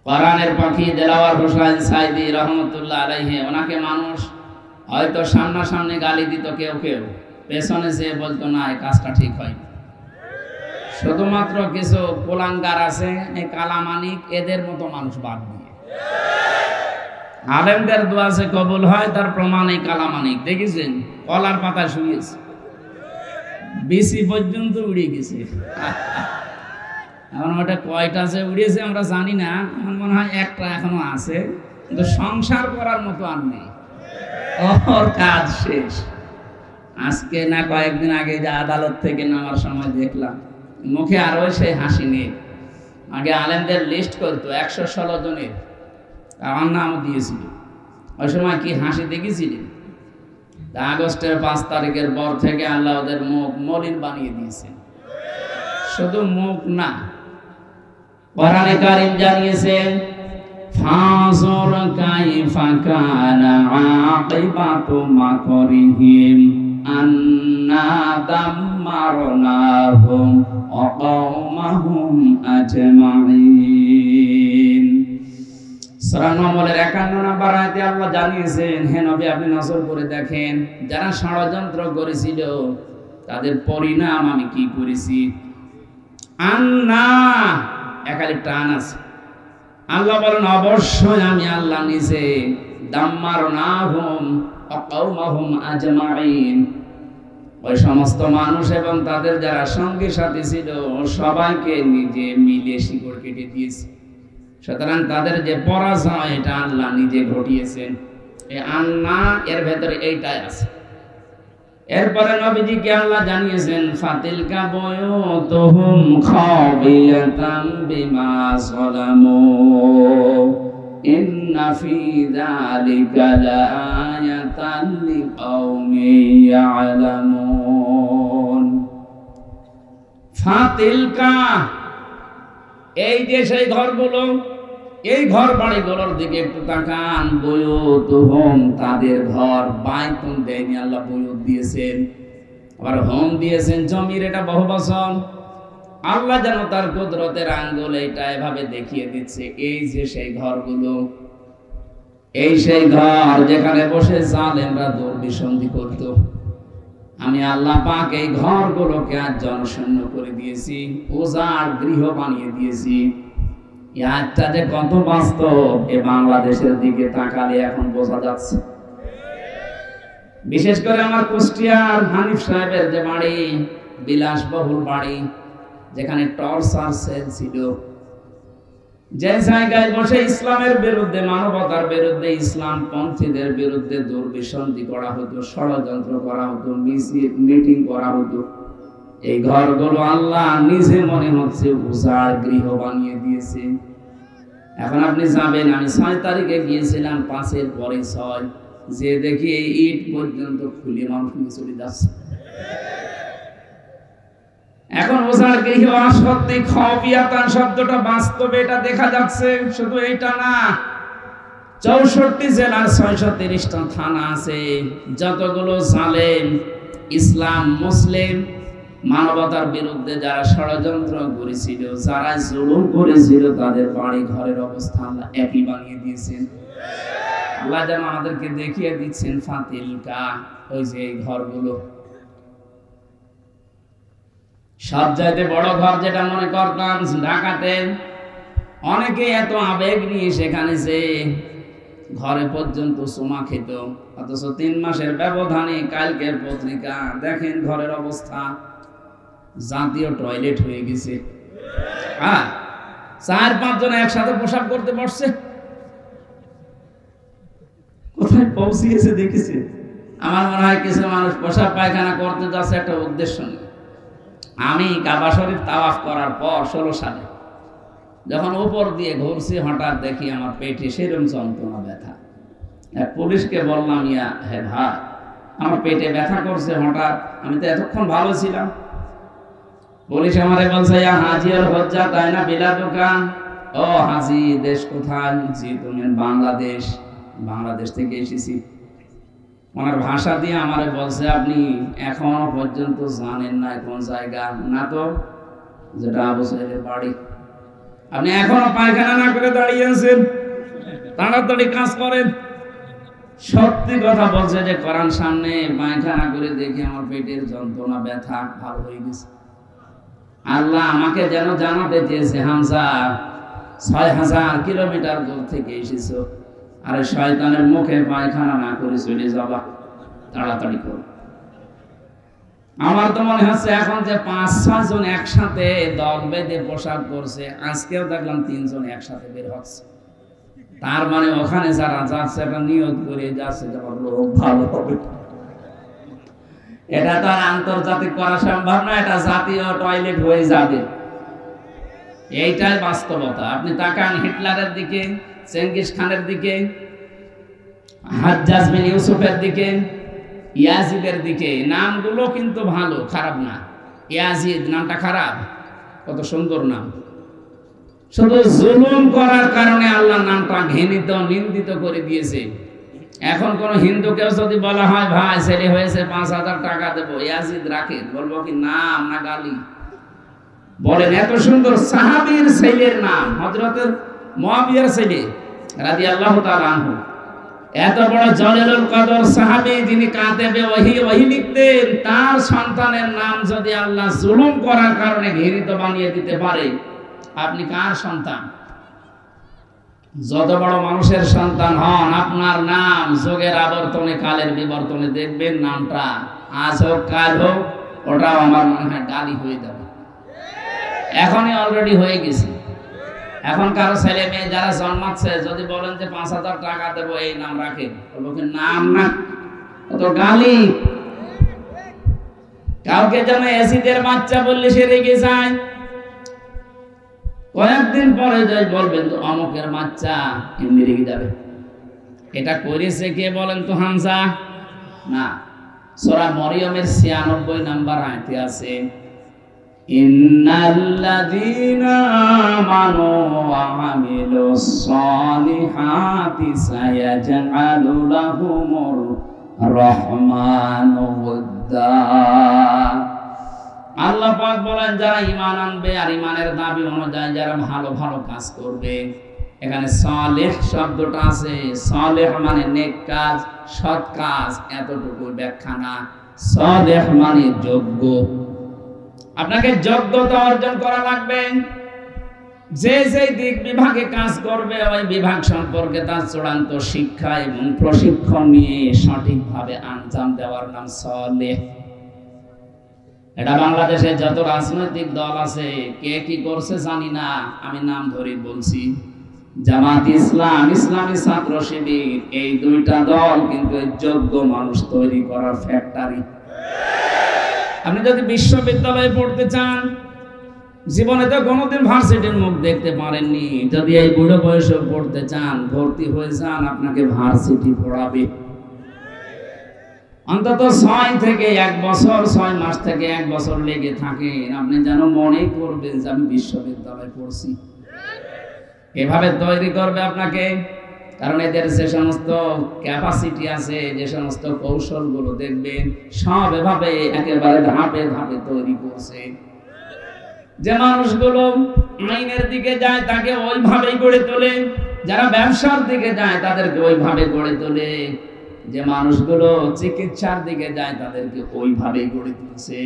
কোরআনের পাখি দেলাওয়ার হোসেন সাইদি রহমতুল্লাহ আলাইহি, ওনাকে মানুষ হয়তো সামনাসামনি গালি দিত, কেউ কেউ পেছনে যেয়ে বলতো না এই কাজটা ঠিক হয়। শুধুমাত্র কিছু কোলাঙ্গার আছে, এই কালামানিক, এদের মতো মানুষ বাদ দিয়ে আলেমদের দোয়া যে কবুল হয় তার প্রমাণ এই কালামানিক। দেখেছেন কলার পাতা শুয়েছে, বিসি পর্যন্ত উড়ে গেছে। এখন ওটা কয়টা যে উড়িয়েছে আমরা জানি না, আমার মনে হয় একটা এখনো আছে, কিন্তু সংসার করার মতো আর নেই, ওর কাজ শেষ। আজকে না কয়েকদিন আগে যে আদালত থেকে নামার সময় দেখলাম, মুখে আরো সেই হাসি নেই। আগে আলেমদের লিস্ট করতো 116 জনের, আমার নামও দিয়েছিল। ওই সময় কি হাসি দেখেছিলেন? আগস্টের 5 তারিখের পর থেকে আল্লাহ ওদের মুখ মলিন বানিয়ে দিয়েছেন। শুধু মুখ না, কোরআনে কারীম জানিয়েছেন ফাযুর কাইফা কানা আকিবাতু মাকরিহিম আন্না দাম্মারনাহুম ওয়া কওমাহুম আজমাইন। সূরা নম্বরের 51 নম্বর আয়াতে আল্লাহ জানিয়েছেন, হে নবী আপনি নজর করে দেখেন যারা ষড়যন্ত্র করেছিল তাদের পরিণাম আমি কি করেছি। আন্না একালি টান আছে, আল্লাহ বলেন অবশ্যই আমি আল্লাহ নিজে দাম্মারনাহুম ওয়া কওমাহুম আজমাইন, ওই সমস্ত মানুষ এবং তাদের যারা সঙ্গী সাথী ছিল সবাইকে নিজে মিলে শিকড় কেটে দিয়েছে। সুতরাং তাদের যে পরাজয় এটা আল্লাহ নিজে ঘটিয়েছেন। এই আন্না এর ভেতরে এইটাই আছে। এরপরে নবীজিকে আল্লাহ জানিয়েছেন ফাতিলকা বুয়ুতুহুম খাবিয়াতাম বিমা যালামু ইন্না ফি যালিকা লাআয়াতান লিকাওমিন ইয়ালামুন। ফাতিলকা এই যে সেই ঘরগুলো, এই ঘর বাড়িগুলোর দিকে একটু তাকান। বুয়ুতুহুম তাদের ঘর, বাইতুন দেয়নি আল্লাহ, বুয়ুত দিয়েছেন, আবার হোম দিয়েছেন জমির, এটা বহুবচন। আল্লাহ যেন তার কুদরতের আঙ্গুল এইটা এভাবে দেখিয়ে দিচ্ছে, এই যে সেই ঘরগুলো, এই সেই ঘর যেখানে বসে জালেমরা দুর্বিসন্ধি করত। আমি আল্লাহ পাক এই ঘরগুলোকে আজ জনশূন্য করে দিয়েছি, উজাড় গৃহ বানিয়ে দিয়েছি। আজটা যে কত বাস্তব এ বাংলাদেশের দিকে তাকালে এখন বোঝা যাচ্ছে। বিশেষ করে আমার কুষ্টিয়ার হানিফ সাহেবের যে বাড়ি, বিলাসবহুল বাড়ি, যেখানে টর্চার সেল ছিল, যে জায়গায় বসে ইসলামের বিরুদ্ধে, মানবতার বিরুদ্ধে, ইসলাম পন্থীদের বিরুদ্ধে দুর্বিসন্ধি করা হতো, ষড়যন্ত্র করা হতো, মিটিং করা হতো, এই ঘরগুলো আল্লাহ নিজে মনে হচ্ছে উজাড় গৃহ বানিয়ে দিয়েছে। এখন আপনি যাবেন, আমি 6 তারিখে গিয়েছিলাম, 5-এর পরে 6, যে দেখি এই ইট পর্যন্ত খুলে মানুষ নিয়ে চলে যাচ্ছে। এখন উজাড় গৃহ সত্যি খাবিয়াতান শব্দটা বাস্তবে এটা দেখা যাচ্ছে। শুধু এইটা না, 64 জেলার 630টা থানা আছে, যতগুলো জালেম ইসলাম মুসলিম মানবতার বিরুদ্ধে যারা ষড়যন্ত্র করেছিল, যারা জুলুম করেছিল, তাদের বাড়ি ঘরের অবস্থা আল্লাহ একই বানিয়ে দিয়েছেন। আল্লাহ যেন আমাদেরকে দেখিয়ে দিচ্ছেন ফাতিলকা, ওই যে এই ঘরগুলো। সবচাইতে বড় ঘর যেটা মনে করতাম ঢাকাতে, অনেকে এত আবেগ নিয়ে সেখানে যে ঘরে পর্যন্ত চুমা খেত, অথচ 3 মাসের ব্যবধানে কালকের পত্রিকা দেখেন ঘরের অবস্থা, জাতীয় টয়লেট হয়ে গেছে। 4-5 জন একসাথে প্রসাব করতে পারছে, কোথায় পৌঁছিয়েছে দেখেছে। আমার মনে হয় কিছু মানুষ প্রসাব পায়খানা করতে যাচ্ছে একটা উদ্দেশ্য নেই। আমি কাবা শরীফ তাওয়াফ করার পর 16 সালে যখন উপর দিয়ে ঘুরছি, হঠাৎ দেখি আমার পেটে সেরকম যন্ত্রণা, ব্যথা। পুলিশকে বললাম, হ্যাঁ ভাই আমার পেটে ব্যথা করছে হঠাৎ, আমি তো এতক্ষণ ভালো ছিলাম। পুলিশ আমারে বলছে হাজি আর হজ্জা তাই না বিলাদুকা। ও হাজি, দেশ কোথায়? জি তুমি বাংলাদেশ। বাংলাদেশ থেকে এসেছি। ওনার ভাষা দিয়ে আমারে বলছে আপনি এখনো পর্যন্ত জানেন না কোন জায়গা? না তো, যেটা আবু সাহেবের বাড়ি। আপনি এখনো পায়খানা না করে দাঁড়িয়ে আছেন, তাড়াতাড়ি কাজ করেন। সত্যি কথা বলছে যে কোরআন সামনে পায়খানা করে দেখি আমার পেটের যন্ত্রণা ব্যথা ভালো হয়ে গেছে। আল্লাহ আমাকে যেন জানাতে চেয়েছে, হামজা ৬০০০ কিলোমিটার দূর থেকে এসেছো, আরে শয়তানের মুখে পায়খানা না করে চলে যাবা, তাড়াতাড়ি করো। আমার তো মনে হচ্ছে এখন যে ৫-৬ জন একসাথে দল বেঁধে পোশাক পরছে, আজকেও দেখলাম ৩ জন একসাথে বের হচ্ছে। তার মানে ওখানে যারা যাচ্ছে একটা নিয়ত করে যাচ্ছে যে লোক ভালো হবে। এটা তো আর আন্তর্জাতিক করা সম্ভব না, এটা জাতীয় টয়লেট হয়ে যাবে, এইটাই বাস্তবতা। আপনি তাকান হিটলারের দিকে, চেঙ্গিস খানের দিকে, হাজ্জাজ বিন ইউসুফের দিকে, ইয়াজিদের দিকে। নামগুলো কিন্তু ভালো, খারাপ না। ইয়াজিদ নামটা খারাপ, কত সুন্দর নাম। শুধু জুলুম করার কারণে আল্লাহ নামটা ঘৃণিত নিন্দিত করে দিয়েছে। এখন কোন হিন্দুকেও যদি বলা হয় ভাই ছেলে হয়েছে ৫,০০০ টাকা দেবো, ইয়াজিদ রাখে, বলবো কি নাম না গালি? বলেন এত সুন্দর সাহাবীর ছেলের নাম, হযরতের মুআবিয়ার ছেলে রাদিয়াল্লাহু তাআলা আনহু, এত বড় জলিলুল কদর সাহাবী যিনি কাতেবে ওহী লিখতেন, তার সন্তানের নাম যদি আল্লাহ জুলুম করার কারণে ঘৃণিত বানিয়ে দিতে পারে, আপনি কার সন্তান? যত বড় মানুষের সন্তান হন, আপনার নাম যুগের আবর্তনে কালের বিবর্তনে দেখবেন নামটা আজ হোক কাল হোক ওটাও আমার মনে হয় গালি হয়ে যাবে। এখনই অলরেডি হয়ে গেছে। এখন কারো ছেলে মেয়ে যারা জন্মাচ্ছে যদি বলেন যে ৫,০০০ টাকা দেবো এই নাম রাখেন, বলবো কি নাম না, তো গালি। কাউকে যেন এসিদের বাচ্চা বললে সে রেগে যায়, কয়েকদিন পরে যাই বলবেন তো অমুকের বাচ্চা, এমনি রেগে যাবে। এটা করেছে কে বলেন তো? হামজা না। সূরা মরিয়মের ৯৬ নাম্বার আয়াতে আছে, ইন্নাল্লাযীনা আমানু ওয়া আমিলুস সালিহাতি সায়াজআলু লাহুমুর রাহমানু ওয়াদ্দা। আল্লাহ পাক বলেন যারা ঈমান আনবে আর ঈমানের দাবি অনুযায়ী যারা ভালো ভালো কাজ করবে। এখানে সালেহ শব্দটা আছে, সালেহ মানে নেক কাজ, সৎ কাজ, এতটুকু ব্যাখ্যা না। সালেহ মানে যোগ্য। আপনাকে যোগ্যতা অর্জন করা লাগবে। যে যে দিক বিভাগে কাজ করবে ওই বিভাগ সম্পর্কে তার চূড়ান্ত শিক্ষা এবং প্রশিক্ষণ নিয়ে সঠিকভাবে আঞ্জাম দেওয়ার নাম সালেহ। এটা বাংলাদেশে যত রাজনৈতিক দল আছে কে কি করছে জানি না, আমি নাম ধরে বলছি, জামাত ইসলাম, ইসলামী ছাত্র শিবির, এই দুইটা দল কিন্তু যোগ্য মানুষ তৈরি করার ফ্যাক্টরি। আপনি যদি বিশ্ববিদ্যালয়ে পড়তে চান, জীবনে তো কোনোদিন ভার্সিটির মুখ দেখতে পারেননি, যদি এই বুড়ো বয়সে পড়তে চান, ভর্তি হয়ে যান, আপনাকে ভার্সিটি পড়াবে। অন্তত ৬ থেকে ১ বছর, ৬ মাস থেকে ১ বছর লেগে থাকে, আপনি যেন মনে করবেন যে আমি বিশ্ববিদ্যালয়ে পড়ছি। এভাবে তৈরি করবে আপনাকে, কারণ এদের যে সমস্ত ক্যাপাসিটি আছে, যে সমস্ত কৌশলগুলো দেখবেন সব এভাবে একেবারে ধাপে ধাপে তৈরি করছে। যে মানুষগুলো আইনের দিকে যায় তাকে ওইভাবেই গড়ে তোলে, যারা ব্যবসার দিকে যায় তাদেরকে ওইভাবে গড়ে তোলে, যে মানুষগুলো চিকিৎসার দিকে যায় তাদেরকে ওইভাবেই গড়ে তুলছে।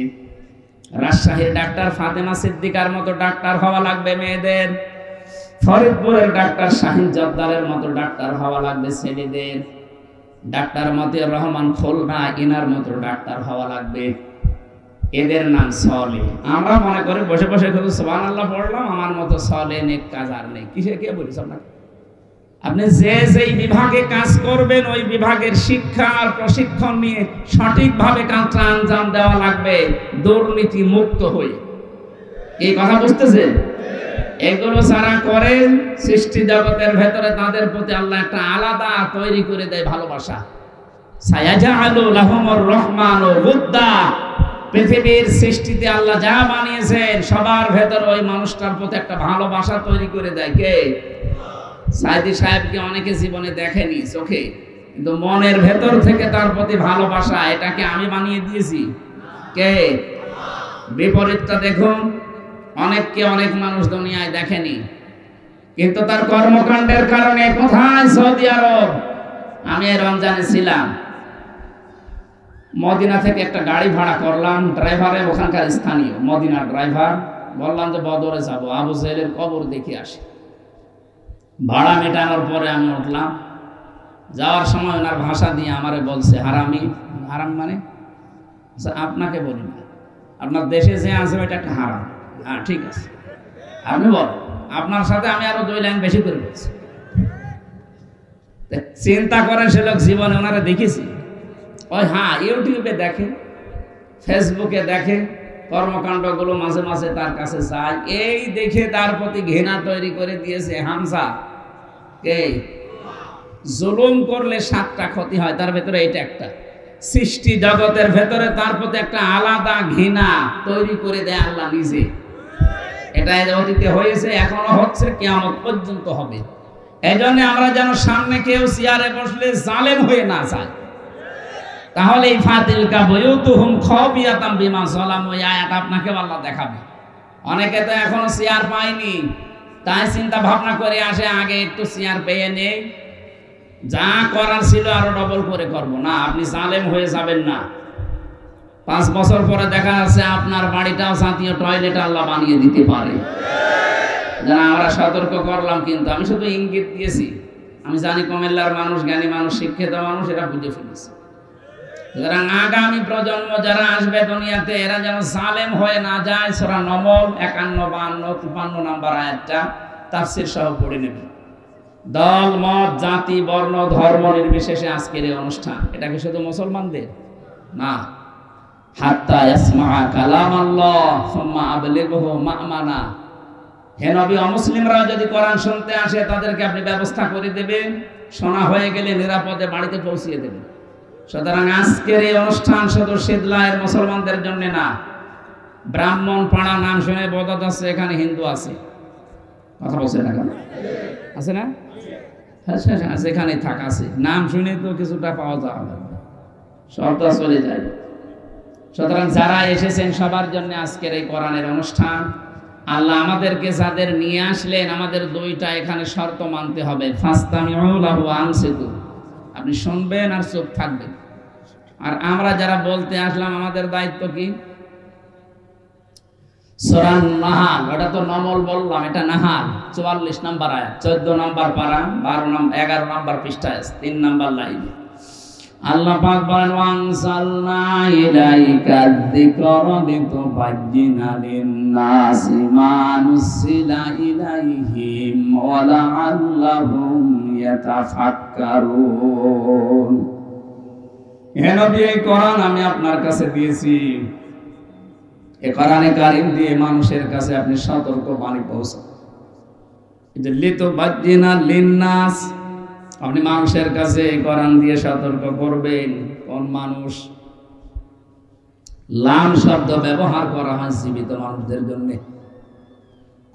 রাজশাহীর ডাক্তার ফাতেমা সিদ্দিকার মতো ডাক্তার হওয়া লাগবে মেয়েদের, ফরিদপুরের ডাক্তার শাহিন জব্দারের মতো ডাক্তার হওয়া লাগবে ছেলেদের, ডাক্তার মতিউর রহমান খুলনা ইনার মতো ডাক্তার হওয়া লাগবে। এদের নাম সলে। আমরা মনে করি বসে বসে শুধু সুবহানাল্লাহ পড়লাম, আমার মতো সলে নেক কাজ আর নেই। কিসে কে বলিস আপনাকে? আপনি যে যেই বিভাগে কাজ করবেন ওই বিভাগের শিক্ষা আর প্রশিক্ষণ নিয়ে সঠিকভাবে কাজটা আঞ্জাম দেওয়া লাগবে, দুর্নীতি মুক্ত হয়ে। এই কথা বুঝতেছেন? এগুলো যারা করেন সৃষ্টি জগতের ভেতরে তাদের প্রতি আল্লাহ একটা আলাদা তৈরি করে দেয় ভালোবাসা। সায়াজআলু লাহুমুর রাহমানু ওয়াদ্দা। পৃথিবীর সৃষ্টিতে আল্লাহ যা বানিয়েছেন সবার ভেতর ওই মানুষটার প্রতি একটা ভালোবাসা তৈরি করে দেয়। কে? সাইদি সাহেবকে অনেকে জীবনে দেখেনি চোখে, কিন্তু মনের ভেতর থেকে তার প্রতি ভালোবাসা, এটাকে আমি বানিয়ে দিয়েছি। কে? বিপরীতটা দেখুন, অনেককে অনেক মানুষ দুনিয়ায় দেখেনি, কিন্তু তার কর্মকাণ্ডের কারণে কোথায় সৌদি আরব। আমি রমজানে ছিলাম, মদিনা থেকে একটা গাড়ি ভাড়া করলাম, ড্রাইভারে ওখানকার স্থানীয় মদিনার ড্রাইভার। বললাম যে বদরে যাবো, আবু জাহেলের কবর দেখে আসি। ভাড়া মেটানোর পরে আমি উঠলাম। যাওয়ার সময় ওনার ভাষা দিয়ে আমারে বলছে হারামি। হারাম মানে আপনাকে বলি না, আপনার দেশে যে আছে ওইটা একটা হারাম। হ্যাঁ ঠিক আছে, আপনি বলেন। আপনার সাথে আমি আরো 2 লাইন বেশি করে বলছি। চিন্তা করেন, সে লোক জীবনে ওনারা দেখেছি। ওই হ্যাঁ, ইউটিউবে দেখে, ফেসবুকে দেখে, কর্মকাণ্ডগুলো মাঝে মাঝে তার কাছে যায়। এই দেখে তার প্রতি ঘৃণা তৈরি করে দিয়েছে হামজা। এই জুলুম করলে 7টা ক্ষতি হয়, তার ভেতরে এটা একটা। সৃষ্টি জগতের ভেতরে তার প্রতি একটা আলাদা ঘৃণা তৈরি করে দেয় আল্লাহ নিজে। এটা অতীতে হয়েছে, এখনো হচ্ছে, কিয়ামত পর্যন্ত হবে। এজন্য আমরা যেন সামনে কেউ চেয়ারে বসলে জালেম হয়ে না যায়। তাহলে এই ফাতিলকা বুয়ুতুহুম খাবিয়াতাম বিমা যালামু, এই আয়াত আপনাকে আল্লাহ দেখাবে। অনেকে তো এখনো চেয়ার পায়নি, তাই চিন্তা ভাবনা করে আসে আগে একটু চেয়ার পেয়ে নেই, যা করার ছিল আরো ডবল করে করব। না, আপনি জালেম হয়ে যাবেন না। 5 বছর পরে দেখা যাচ্ছে আপনার বাড়িটাও জাতীয় টয়লেট আল্লাহ বানিয়ে দিতে পারে। যারা আমরা সতর্ক করলাম, কিন্তু আমি শুধু ইঙ্গিত দিয়েছি। আমি জানি কুমিল্লার মানুষ জ্ঞানী মানুষ, শিক্ষিত মানুষ, এরা বুঝে ফেলেছে। সুতরাং আগামী প্রজন্ম যারা আসবে দুনিয়াতে, এরা যেন জালেম হয়ে না যায়। সূরা নমল 51, 52, 53 নম্বর আয়াতটা তাফসীর সহ পড়ে নেবেন। দল মত জাতি বর্ণ ধর্ম নির্বিশেষে আজকের এই অনুষ্ঠান, এটা কি শুধু মুসলমানদের না। হাত্তা ইয়াসমা কালাম আল্লাহ সুম্মা আবলিগহু মা'মানা। হে নবী, অমুসলিমরা যদি কোরআন শুনতে আসে তাদেরকে আপনি ব্যবস্থা করে দেবেন, শোনা হয়ে গেলে নিরাপদে বাড়িতে পৌঁছিয়ে দেবেন। সুতরাং আজকের এই অনুষ্ঠান শুধু শীতলায়ের মুসলমানদের জন্য না। ব্রাহ্মণ পাড়া নাম শুনে বোঝা যাচ্ছে এখানে হিন্দু আছে। কথা বলছে না, আছে না? হ্যাঁ, সেখানে থাকা আছে। নাম শুনে তো কিছুটা পাওয়া যাবে, সবটা চলে যায়। সুতরাং যারা এসেছেন সবার জন্য আজকের এই কোরআনের অনুষ্ঠান। আল্লাহ আমাদেরকে যাদের নিয়ে আসলেন, আমাদের 2টা এখানে শর্ত মানতে হবে। ফাস্তামিউ লাহু ওয়া আনসিতু, আপনি শুনবেন আর চুপ থাকবেন। আর আমরা যারা বলতে আসলাম, আমাদের দায়িত্ব কি? সূরা নাহাল, ওটা তো নমল বললাম, এটা নাহাল 44 নম্বর আয়াত, 14 নম্বর পারা, 11 নম্বর পৃষ্ঠায়, 3 নম্বর লাইন। আল্লাহ পাক বলেন, ওয়ানসালনা ইলাইকা যিকরা লিতুবায়্যিনা লিন-নাসি মা নুসিলা ইলাইহিম ওয়া লাআল্লাহুম ইয়াতাফাক্কারুন। হে নবী, এই কোরআন আমি আপনার কাছে দিয়েছি। এই কোরআনে কারীম দিয়ে মানুষের কাছে আপনি সতর্ক বাণী পৌঁছান। যে লিতুবায়্যিনা লিন-নাস, আপনি মানুষের কাছে কোরআন দিয়ে সতর্ক করবেন। কোন মানুষ? লাম শব্দ ব্যবহার করা হয় জীবিত মানুষদের জন্য।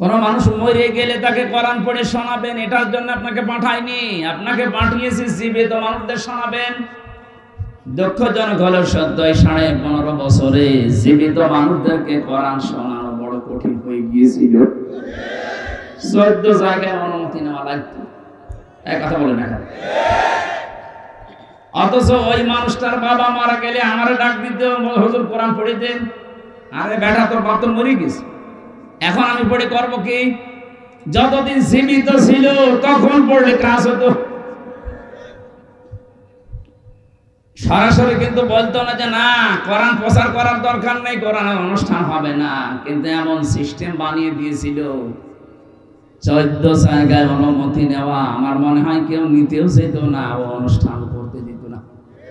কোন মানুষ মরে গেলে তাকে কোরআন পড়ে শোনাবেন, এটার জন্য আপনাকে পাঠাইনি। আপনাকে পাঠিয়েছি জীবিত মানুষদের শোনাবেন। দুঃখজনক হলো সত্য, 15.5 বছরে জীবিত মানুষদেরকে কোরআন শোনানো বড় কঠিন হয়ে গিয়েছিল। 14 জায়গায় অনুমতি নেওয়া লাগতো। এক কথা বলে না। অথচ ওই মানুষটার বাবা মারা গেলে আমার ডাক দিতে, হুজুর কোরআন পড়ে দেন। আরে বেটা, তোর বাপ তো মরে গেছে, এখন আমি পড়ে করবো কি? যতদিন জীবিত ছিল তখন পড়লে কাজ হতো। সরাসরি কিন্তু বলতো না যে না, কোরআন প্রচার করার দরকার নেই, কোরআনের অনুষ্ঠান হবে না। কিন্তু এমন সিস্টেম বানিয়ে দিয়েছিল, 14 জায়গায় অনুমতি নেওয়া। আমার মনে হয় কেউ নিতেও যেত না ও অনুষ্ঠান।